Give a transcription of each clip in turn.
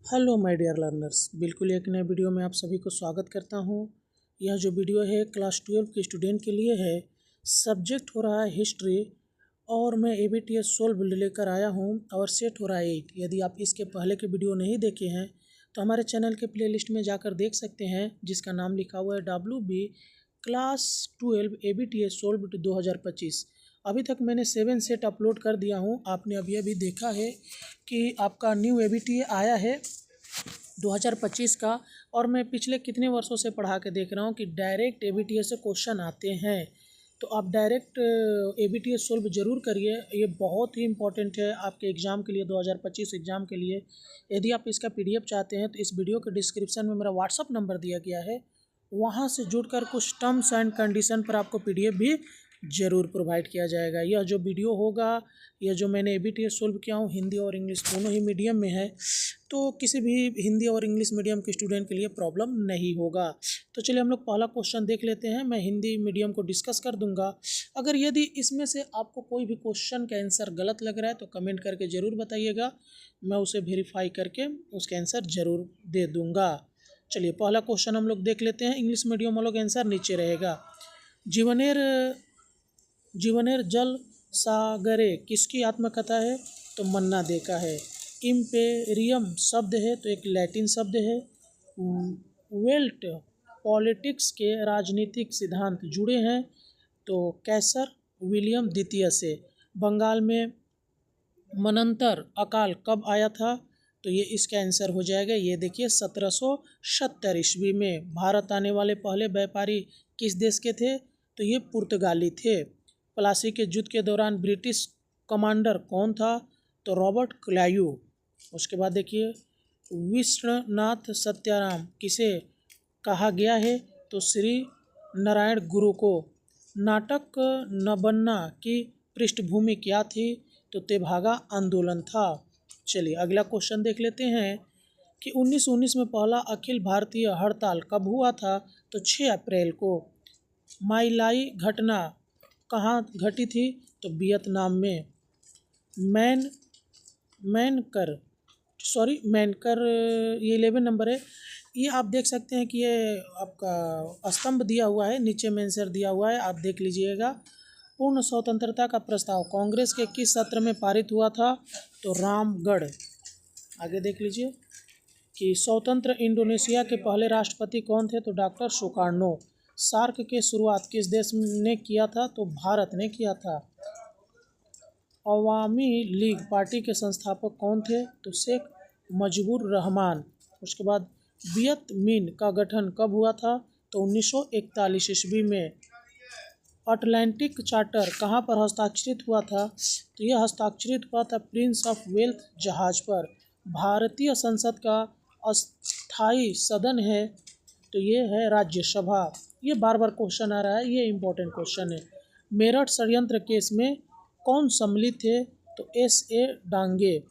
Hello my dear learners, बिल्कुल एक नए वीडियो में आप सभी को स्वागत करता हूं। यह जो वीडियो है क्लास 12 के स्टूडेंट के लिए है। सब्जेक्ट हो रहा है हिस्ट्री और मैं ABTS सोल्व लेकर आया हूं और सेट हो रहा है 8। यदि आप इसके पहले के वीडियो नहीं देखे हैं तो हमारे चैनल के प्लेलिस्ट में जाकर देख सकते हैं, जिसका नाम लिखा हुआ है WB क्लास 12 ABTS सोल्व 2025। अभी तक मैंने 7 सेट अपलोड कर दिया हूं। आपने अभी देखा है कि आपका न्यू ABTA आया है 2025 का, और मैं पिछले कितने वर्षों से पढ़ा के देख रहा हूँ कि डायरेक्ट ABTA से क्वेश्चन आते हैं। तो आप डायरेक्ट ABTA सोल्व ज़रूर करिए, ये बहुत ही इम्पोर्टेंट है आपके एग्ज़ाम के लिए, 2025 एग्ज़ाम के लिए। यदि आप इसका PDF चाहते हैं तो इस वीडियो के डिस्क्रिप्शन में मेरा व्हाट्सअप नंबर दिया गया है, वहाँ से जुड़कर कुछ टर्म्स एंड कंडीशन पर आपको PDF भी ज़रूर प्रोवाइड किया जाएगा। यह जो वीडियो होगा, यह जो मैंने ABTA सोल्व किया हूँ, हिंदी और इंग्लिश दोनों ही मीडियम में है, तो किसी भी हिंदी और इंग्लिश मीडियम के स्टूडेंट के लिए प्रॉब्लम नहीं होगा। तो चलिए हम लोग पहला क्वेश्चन देख लेते हैं। मैं हिंदी मीडियम को डिस्कस कर दूंगा। अगर यदि इसमें से आपको कोई भी क्वेश्चन का आंसर गलत लग रहा है तो कमेंट करके ज़रूर बताइएगा, मैं उसे वेरीफाई करके उसके आंसर ज़रूर दे दूँगा। चलिए पहला क्वेश्चन हम लोग देख लेते हैं। इंग्लिश मीडियम वालों का आंसर नीचे रहेगा। जीवनेर जीवनेर जल सागरे किसकी आत्मकथा है? तो मन्ना दे का है। इम्पेरियम शब्द है तो एक लैटिन शब्द है। वेल्ट पॉलिटिक्स के राजनीतिक सिद्धांत जुड़े हैं तो कैसर विलियम द्वितीय से। बंगाल में मनंतर अकाल कब आया था? तो ये इसका आंसर हो जाएगा, ये देखिए 1770 ईस्वी में। भारत आने वाले पहले व्यापारी किस देश के थे? तो ये पुर्तगाली थे। प्लासी के युद्ध के दौरान ब्रिटिश कमांडर कौन था? तो रॉबर्ट क्लाइव। उसके बाद देखिए विश्वनाथ सत्याराम किसे कहा गया है? तो श्री नारायण गुरु को। नाटक नबन्ना की पृष्ठभूमि क्या थी? तो तेभागा आंदोलन था। चलिए अगला क्वेश्चन देख लेते हैं कि 1919 में पहला अखिल भारतीय हड़ताल कब हुआ था? तो 6 अप्रैल को। माइलाई घटना कहाँ घटी थी? तो वियतनाम में। मैनकर ये 11 नंबर है। ये आप देख सकते हैं कि ये आपका स्तंभ दिया हुआ है, नीचे में आंसर दिया हुआ है, आप देख लीजिएगा। पूर्ण स्वतंत्रता का प्रस्ताव कांग्रेस के किस सत्र में पारित हुआ था? तो रामगढ़। आगे देख लीजिए कि स्वतंत्र इंडोनेशिया के पहले राष्ट्रपति कौन थे? तो डॉक्टर सुकार्नो। सार्क के शुरुआत किस देश ने किया था? तो भारत ने किया था। अवामी लीग पार्टी के संस्थापक कौन थे? तो शेख मुजीबुर रहमान। उसके बाद वियत मिन का गठन कब हुआ था? तो 1941 ईस्वी में। अटलांटिक चार्टर कहाँ पर हस्ताक्षरित हुआ था? तो यह हस्ताक्षरित हुआ था प्रिंस ऑफ वेल्स जहाज पर। भारतीय संसद का अस्थाई सदन है तो ये है राज्यसभा। ये बार बार क्वेश्चन आ रहा है, ये इम्पोर्टेंट क्वेश्चन है। मेरठ षड्यंत्र केस में कौन सम्मिलित थे? तो SA डांगे।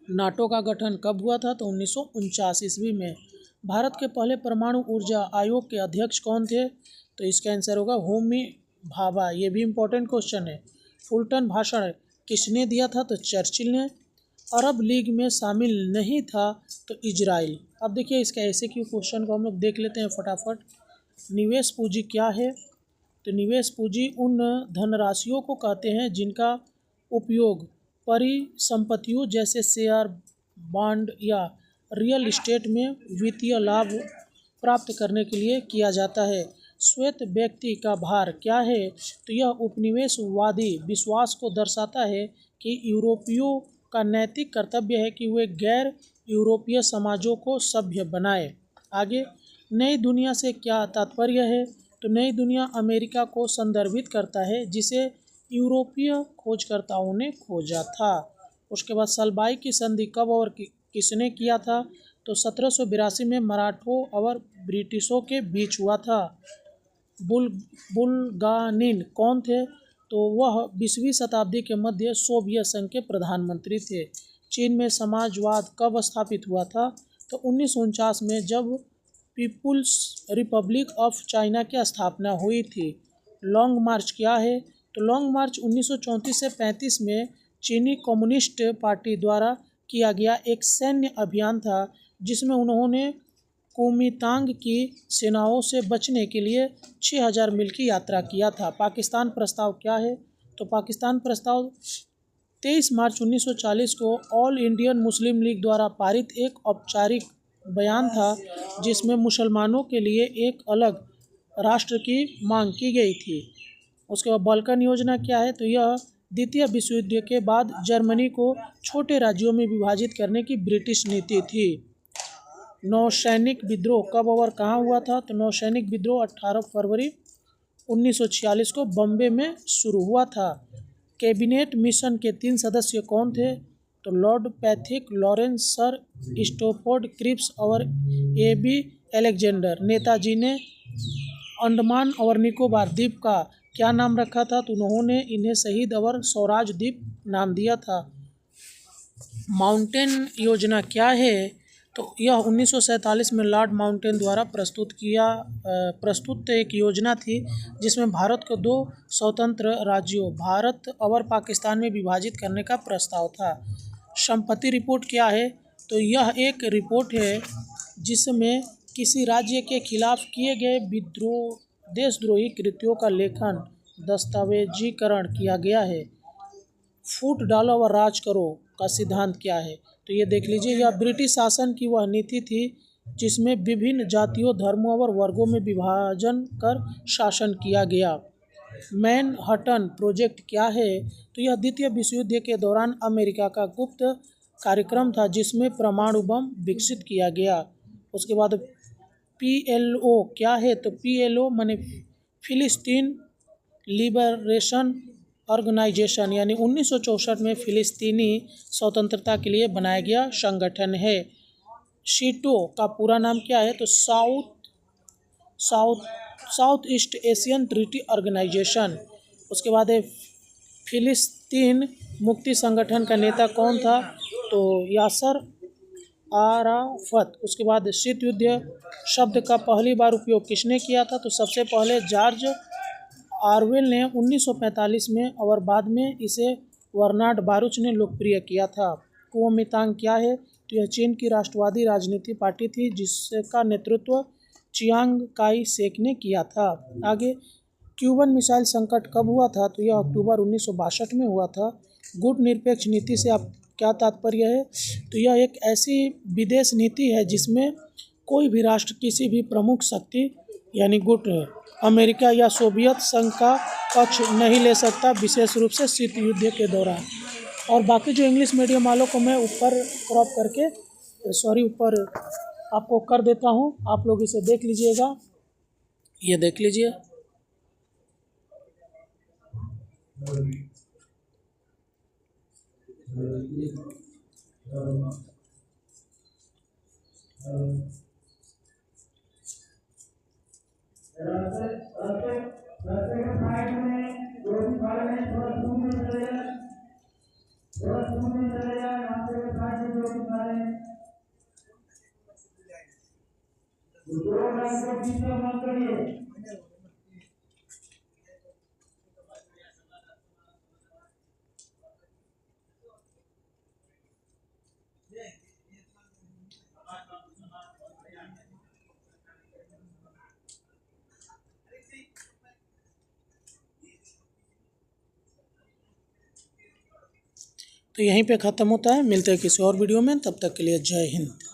नाटो का गठन कब हुआ था? तो 1949 ईस्वी में। भारत के पहले परमाणु ऊर्जा आयोग के अध्यक्ष कौन थे? तो इसका आंसर होगा होमी भाभा। ये भी इम्पोर्टेंट क्वेश्चन है। फुलटन भाषण किसने दिया था? तो चर्चिल ने। अरब लीग में शामिल नहीं था तो इजराइल। अब देखिए इसका ऐसे क्यों क्वेश्चन को हम लोग देख लेते हैं फटाफट। निवेश पूंजी क्या है? तो निवेश पूंजी उन धनराशियों को कहते हैं जिनका उपयोग परिसंपत्तियों जैसे शेयर, बॉन्ड या रियल एस्टेट में वित्तीय लाभ प्राप्त करने के लिए किया जाता है। श्वेत व्यक्ति का भार क्या है? तो यह उपनिवेशवादी विश्वास को दर्शाता है कि यूरोपियों का नैतिक कर्तव्य है कि वे गैर यूरोपीय समाजों को सभ्य बनाए। आगे नई दुनिया से क्या तात्पर्य है? तो नई दुनिया अमेरिका को संदर्भित करता है जिसे यूरोपीय खोजकर्ताओं ने खोजा था। उसके बाद सलबाई की संधि कब और किसने किया था? तो 1782 में मराठों और ब्रिटिशों के बीच हुआ था। बुल्गानिन कौन थे? तो वह 20वीं शताब्दी के मध्य सोवियत संघ के प्रधानमंत्री थे। चीन में समाजवाद कब स्थापित हुआ था? तो 1949 में, जब पीपुल्स रिपब्लिक ऑफ चाइना की स्थापना हुई थी। लॉन्ग मार्च क्या है? तो लॉन्ग मार्च 1934 से 35 में चीनी कम्युनिस्ट पार्टी द्वारा किया गया एक सैन्य अभियान था जिसमें उन्होंने कुमितांग की सेनाओं से बचने के लिए 6000 मील की यात्रा किया था। पाकिस्तान प्रस्ताव क्या है? तो पाकिस्तान प्रस्ताव 23 मार्च 1940 को ऑल इंडियन मुस्लिम लीग द्वारा पारित एक औपचारिक बयान था जिसमें मुसलमानों के लिए एक अलग राष्ट्र की मांग की गई थी। उसके बाद बाल्कन योजना क्या है? तो यह द्वितीय विश्व युद्ध के बाद जर्मनी को छोटे राज्यों में विभाजित करने की ब्रिटिश नीति थी। नौसैनिक विद्रोह कब और कहाँ हुआ था? तो नौसैनिक विद्रोह 18 फरवरी 1946 को बॉम्बे में शुरू हुआ था। कैबिनेट मिशन के 3 सदस्य कौन थे? तो lord Pethick, Lawrence, sir Stafford Cripps और ए.बी. अलेक्जेंडर। नेताजी ने अंडमान और निकोबार द्वीप का क्या नाम रखा था? तो उन्होंने इन्हें शहीद और स्वराज द्वीप नाम दिया था। माउंटेन योजना क्या है? तो यह 1947 में लॉर्ड माउंटेन द्वारा प्रस्तुत एक योजना थी जिसमें भारत को 2 स्वतंत्र राज्यों भारत और पाकिस्तान में विभाजित करने का प्रस्ताव था। संपत्ति रिपोर्ट क्या है? तो यह एक रिपोर्ट है जिसमें किसी राज्य के खिलाफ किए गए देशद्रोही कृत्यों का लेखन दस्तावेजीकरण किया गया है। फूट डालो और राज करो का सिद्धांत क्या है? तो ये देख लीजिए, यह ब्रिटिश शासन की वह नीति थी जिसमें विभिन्न जातियों, धर्मों और वर्गों में विभाजन कर शासन किया गया। मैनहट्टन प्रोजेक्ट क्या है? तो यह द्वितीय विश्व युद्ध के दौरान अमेरिका का गुप्त कार्यक्रम था जिसमें परमाणु बम विकसित किया गया। उसके बाद PLO क्या है? तो PLO माने फिलिस्तीन लिबरेशन ऑर्गेनाइजेशन, यानी 1964 में फिलिस्तीनी स्वतंत्रता के लिए बनाया गया संगठन है। सीटो का पूरा नाम क्या है? तो South East Asian Treaty Organization. उसके बाद है फिलिस्तीन मुक्ति संगठन का नेता कौन था? तो यासर आराफत। उसके बाद शीत युद्ध शब्द का पहली बार उपयोग किसने किया था? तो सबसे पहले जॉर्ज ऑरवेल ने 1945 में और बाद में इसे बर्नार्ड बारूच ने लोकप्रिय किया था। कुओमितांग क्या है? तो यह चीन की राष्ट्रवादी राजनीति पार्टी थी जिसका नेतृत्व चियांग काई शेक ने किया था। आगे, क्यूबन मिसाइल संकट कब हुआ था? तो यह अक्टूबर 1962 में हुआ था। गुट निरपेक्ष नीति से आप क्या तात्पर्य है? तो यह एक ऐसी विदेश नीति है जिसमें कोई भी राष्ट्र किसी भी प्रमुख शक्ति यानी गुट अमेरिका या सोवियत संघ का पक्ष नहीं ले सकता, विशेष रूप से शीत युद्ध के दौरान। और बाकी जो इंग्लिश मीडियम वालों को मैं ऊपर क्रॉप करके ऊपर आपको कर देता हूँ, आप लोग इसे देख लीजिएगा। ये देख लीजिए। तो यहीं पे ख़त्म होता है। मिलते हैं किसी और वीडियो में, तब तक के लिए जय हिंद।